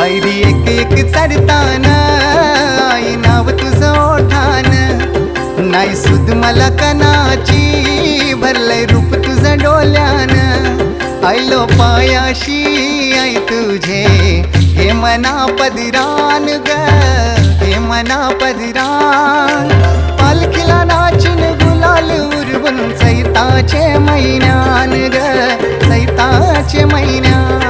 पायरी एक एक चढताना आई नाव तुझं ओठान, नाही सुद मला कणाची भरलंय रूप तुझं डोल्यान, आयलो पायाशी आई तुझे हे मना पदिरान ग, हे मना पदिरान. पालखीला नाचिन गुलाल उरवून चैताचे महिन्यान ग, चैताचे महिन्यान.